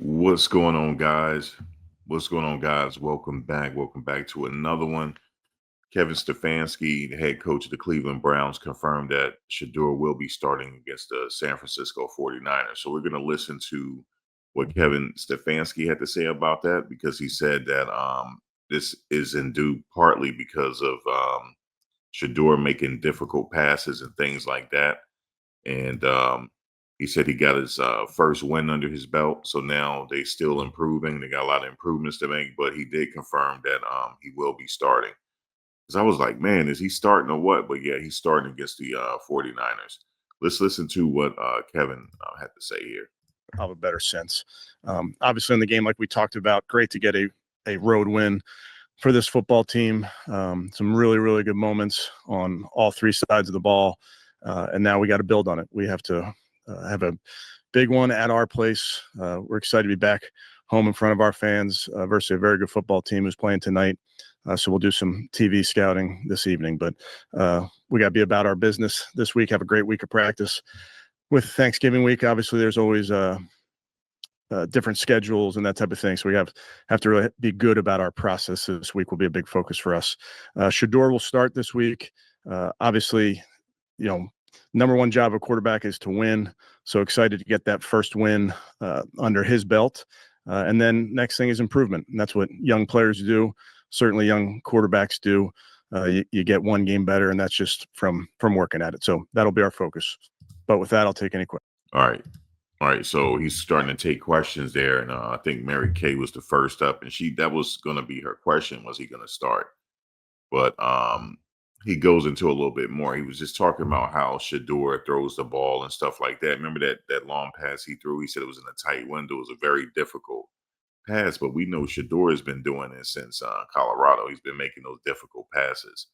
What's going on, guys? What's going on, guys? Welcome back. Welcome back to another one. Kevin Stefanski, the head coach of the Cleveland Browns, confirmed that Shedeur will be starting against the San Francisco 49ers. So we're going to listen to what Kevin Stefanski had to say about that, because he said that this is in due partly because of Shedeur making difficult passes and things like that. And he said he got his first win under his belt. So now they still improving. They got a lot of improvements to make, but he did confirm that he will be starting. Because I was like, man, is he starting or what? But yeah, he's starting against the 49ers. Let's listen to what Kevin had to say here. Have a better sense. Obviously, in the game, like we talked about, great to get a road win for this football team. Some really, really good moments on all three sides of the ball. And now we got to build on it. We have to have a big one at our place. We're excited to be back home in front of our fans versus a very good football team who's playing tonight. So we'll do some TV scouting this evening. But we got to be about our business this week, have a great week of practice. With Thanksgiving week, obviously, there's always different schedules and that type of thing. So we have to really be good about our process. This week will be a big focus for us. Shedeur will start this week. Obviously, number one job of quarterback is to win. So excited to get that first win under his belt. And then next thing is improvement. And that's what young players do. Certainly young quarterbacks do. You get one game better, and that's just from working at it. So that'll be our focus. But with that, I'll take any questions. All right. So he's starting to take questions there. And I think Mary Kay was the first up, and that was going to be her question. Was he going to start? But he goes into a little bit more. He was just talking about how Shedeur throws the ball and stuff like that. Remember that long pass he threw? He said it was in a tight window. It was a very difficult pass, but we know Shedeur has been doing it since Colorado. He's been making those difficult passes.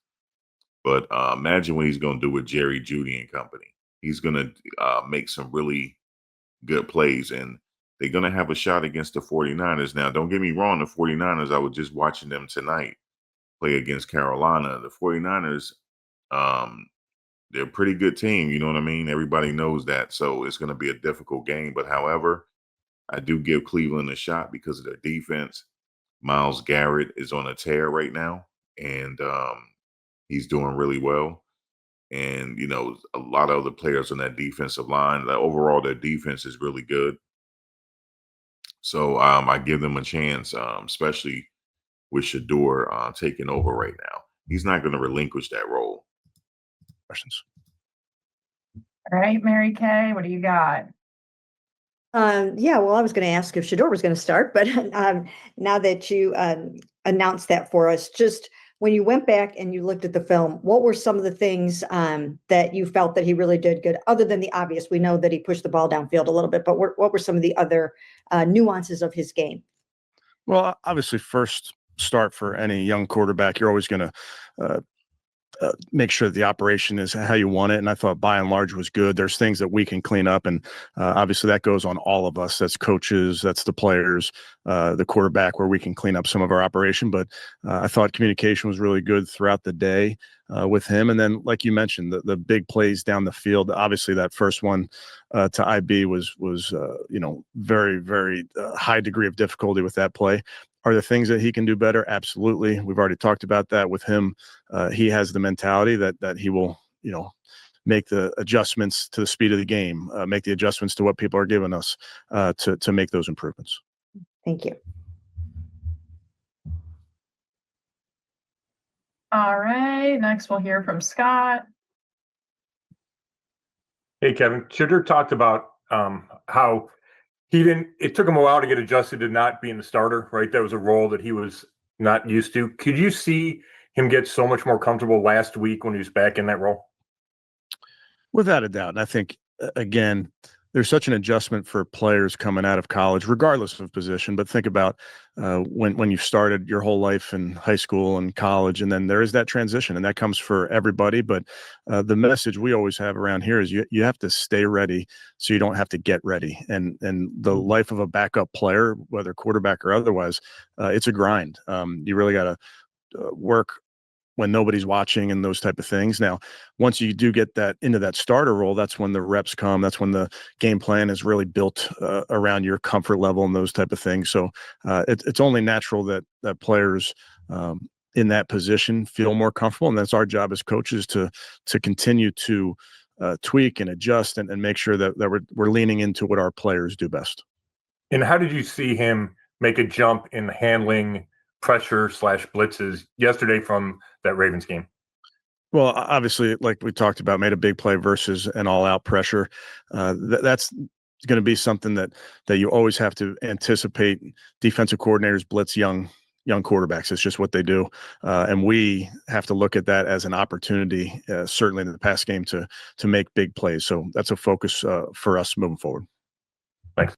But imagine what he's going to do with Jerry Jeudy and company. He's going to make some really good plays, and they're going to have a shot against the 49ers. Now, don't get me wrong, the 49ers, I was just watching them tonight play against Carolina. The 49ers, they're a pretty good team. You know what I mean? Everybody knows that. So it's going to be a difficult game. But however, I do give Cleveland a shot because of their defense. Myles Garrett is on a tear right now, and he's doing really well. And, a lot of other players on that defensive line, overall, their defense is really good. So I give them a chance, especially with Shedeur taking over right now. He's not going to relinquish that role. Questions. All right, Mary Kay, what do you got? Yeah, well, I was going to ask if Shedeur was going to start, but now that you announced that for us, just when you went back and you looked at the film, what were some of the things that you felt that he really did good, other than the obvious? We know that he pushed the ball downfield a little bit, but what were some of the other nuances of his game? Well, obviously, first start for any young quarterback, you're always going to make sure that the operation is how you want it. And I thought by and large was good. There's things that we can clean up. And obviously that goes on all of us. That's coaches, that's the players, the quarterback, where we can clean up some of our operation. But I thought communication was really good throughout the day with him. And then, like you mentioned, the big plays down the field. Obviously that first one to IB was very, very high degree of difficulty with that play. Are there things that he can do better? Absolutely. We've already talked about that with him. He has the mentality that he will, make the adjustments to the speed of the game, make the adjustments to what people are giving us to make those improvements. Thank you. All right, next we'll hear from Scott. Hey, Kevin. Shedeur talked about how it took him a while to get adjusted to not being the starter, right? That was a role that he was not used to. Could you see him get so much more comfortable last week when he was back in that role? Without a doubt. And I think, again, there's such an adjustment for players coming out of college, regardless of position. But think about when you've started your whole life in high school and college, and then there is that transition, and that comes for everybody. But the message we always have around here is you have to stay ready so you don't have to get ready. And the life of a backup player, whether quarterback or otherwise, it's a grind. You really got to work when nobody's watching and those type of things. Now, once you do get that into that starter role, that's when the reps come. That's when the game plan is really built around your comfort level and those type of things. So it's only natural that players in that position feel more comfortable, and that's our job as coaches to continue to tweak and adjust and make sure that we're leaning into what our players do best. And how did you see him make a jump in handling pressure / blitzes yesterday from that Ravens game? Well, obviously, like we talked about, made a big play versus an all-out pressure. That's going to be something that you always have to anticipate. Defensive coordinators blitz young quarterbacks. It's just what they do, and we have to look at that as an opportunity. Certainly in the past game to make big plays. So that's a focus for us moving forward. Thanks.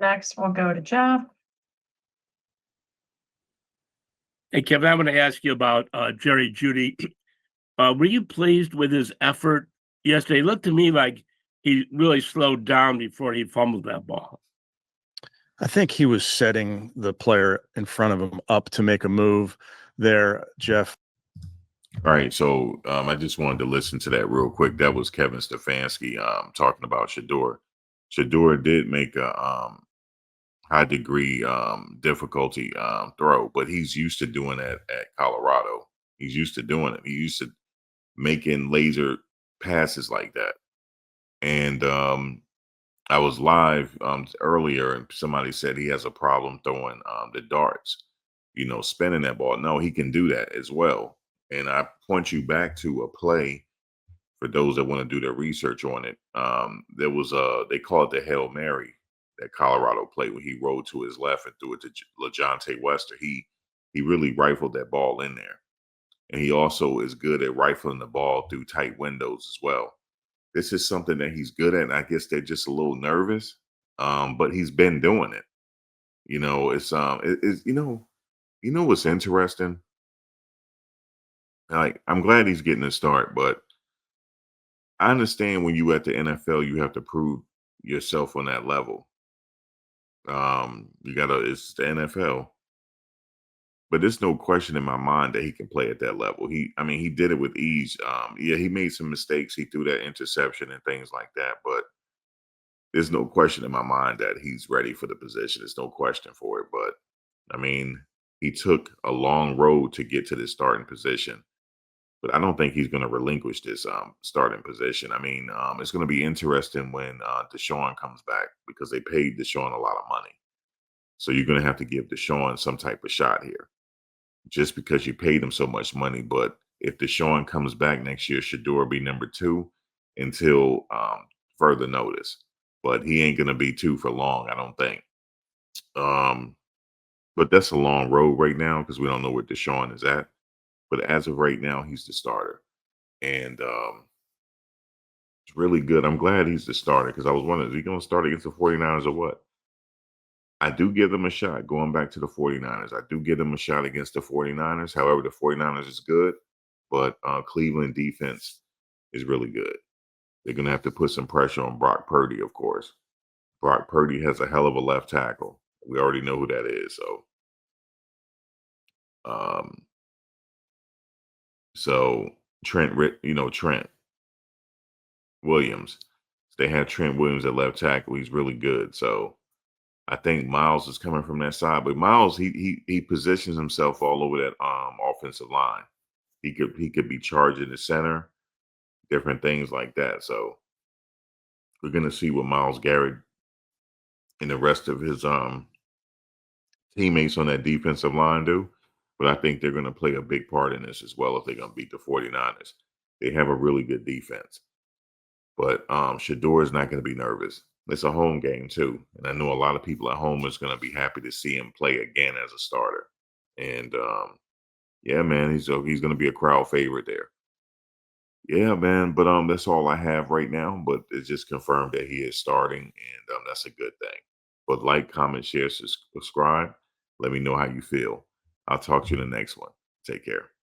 Next, we'll go to Jeff. Hey, Kevin, I want to ask you about Jerry Jeudy. Were you pleased with his effort yesterday? It looked to me like he really slowed down before he fumbled that ball. I think he was setting the player in front of him up to make a move there, Jeff. All right, so I just wanted to listen to that real quick. That was Kevin Stefanski talking about Shedeur. Shedeur did make a high degree difficulty throw, but he's used to doing that at Colorado. He's used to doing it. He used to making laser passes like that. And I was live earlier, and somebody said he has a problem throwing the darts, spinning that ball. No, he can do that as well. And I point you back to a play for those that want to do their research on it. There was they call it the Hail Mary, that Colorado play when he rolled to his left and threw it to LaJohntay Wester. He really rifled that ball in there. And he also is good at rifling the ball through tight windows as well. This is something that he's good at. And I guess they're just a little nervous, but he's been doing it. It's what's interesting? Like, I'm glad he's getting a start, but I understand when you at the NFL, you have to prove yourself on that level. It's the NFL. But there's no question in my mind that he can play at that level. He did it with ease. He made some mistakes. He threw that interception and things like that. But there's no question in my mind that he's ready for the position. There's no question for it. But, he took a long road to get to this starting position. But I don't think he's going to relinquish this starting position. It's going to be interesting when Deshaun comes back, because they paid Deshaun a lot of money. So you're going to have to give Deshaun some type of shot here, just because you paid him so much money. But if Deshaun comes back next year, Shedeur will be number 2 until further notice. But he ain't going to be 2 for long, I don't think. But that's a long road right now, because we don't know where Deshaun is at. But as of right now, he's the starter. And it's really good. I'm glad he's the starter, because I was wondering, is he going to start against the 49ers or what? I do give them a shot going back to the 49ers. I do give them a shot against the 49ers. However, the 49ers is good, but Cleveland defense is really good. They're going to have to put some pressure on Brock Purdy, of course. Brock Purdy has a hell of a left tackle. We already know who that is. So Trent Williams. They have Trent Williams at left tackle. He's really good. So I think Miles is coming from that side, but Miles, he positions himself all over that offensive line. He could be charging the center, different things like that. So we're gonna see what Myles Garrett and the rest of his teammates on that defensive line do. But I think they're gonna play a big part in this as well if they're gonna beat the 49ers. They have a really good defense. But Shedeur is not gonna be nervous. It's a home game too, and I know a lot of people at home is going to be happy to see him play again as a starter. And yeah, man, he's going to be a crowd favorite there. Yeah, man, but that's all I have right now. But it's just confirmed that he is starting, and that's a good thing. But like, comment, share, subscribe. Let me know how you feel. I'll talk to you in the next one. Take care.